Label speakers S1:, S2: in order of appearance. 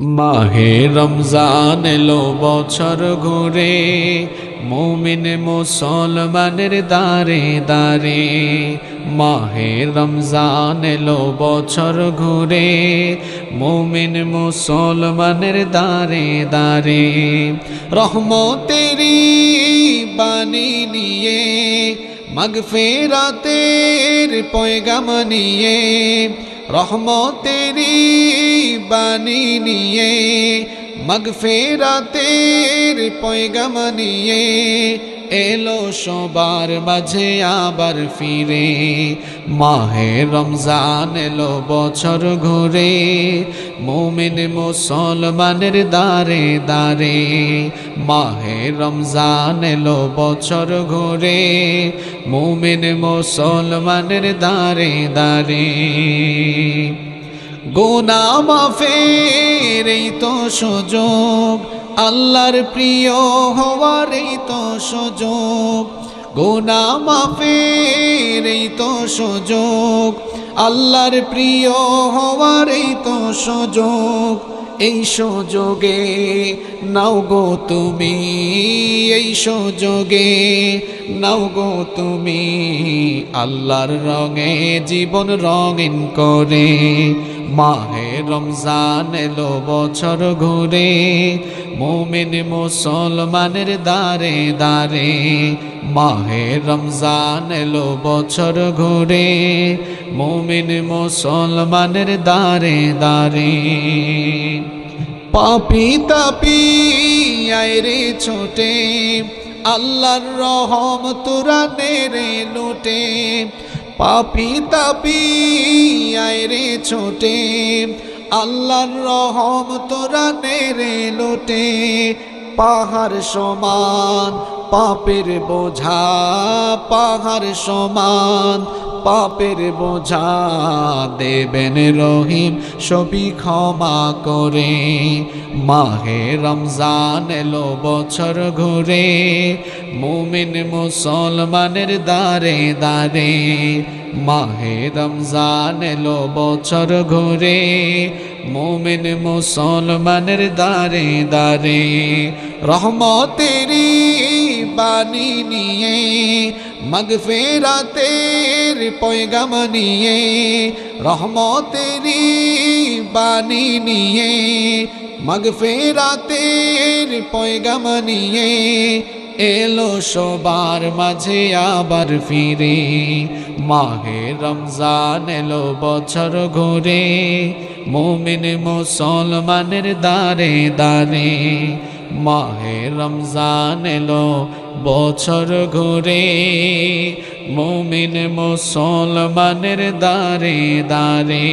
S1: মাহে রমজান এলো বছর ঘুরে, মুমিন মুসলমানের দারে দারে। মাহে রমজান এলো বছর ঘুরে, মুমিন মুসলমানের দারে দারে। রহমতেরি বাণী নিয়ে, মাগফিরাতের পয়গাম নিয়ে, রহমতেরি বাণী নিয়ে, মাগফিরাতের পয়গাম নিয়ে এলো সবার মাঝে আবার ফিরে। মাহে রমজান এলো বছর ঘুরে, মুমিন মুসলমানের দারে দারে। মাহে রমজান এলো বছর ঘুরে, মুমিন মুসলমানের দারে দারে। গুনাহ মাফের এই তো সুযোগ, আল্লাহর প্রিয় হওয়ার এই তো সুযোগ। গুনাহ মাফের এই তো সুযোগ, আল্লাহর প্রিয় হওয়ার এই তো সুযোগ। এই সুযোগে নাও গো তুমি, এই সুযোগে নাও গো তুমি, আল্লাহর রঙে জীবন রঙিন করে। মাহে রমজান এলো বছর ঘুরে, মুমিন মুসলমানের দারে দারে। মাহে রমজান এলো বছর ঘুরে, মুমিন মুসলমানের দারে দারে। পাপী তাপী আয় রে ছোটে, আল্লাহর রহম তোরা নেরে লুটে। পাপী তাপী আয় রে ছোটে, আল্লাহর রহম তোরা নেরে লুটে। পাহাড় সমান পাপের বোঝা, পাহাড় সমান পাপের বোঝা, দেবেন রহিম সবই ক্ষমা করে। মাহে রমজান এলো বছর ঘুরে, মুমিন মুসলমানের দারে দারে। মাহে রমজান এলো বছর ঘুরে, মুমিন মুসলমানের দারে দারে। রহমতেরি বাণী নিয়ে, মাগফিরাতের পয়গাম নিয়ে, রহমতেরি বাণী নিয়ে, মাগফিরাতের পয়গাম নিয়ে এলো সবার মাঝে আবার ফিরে। মাহে রমজান এলো বছর ঘুরে, মুমিন মুসলমানের দারে দারে। মাহে রমজান এলো বছর ঘুরে, মুমিন মুসলমানের দারে দারে।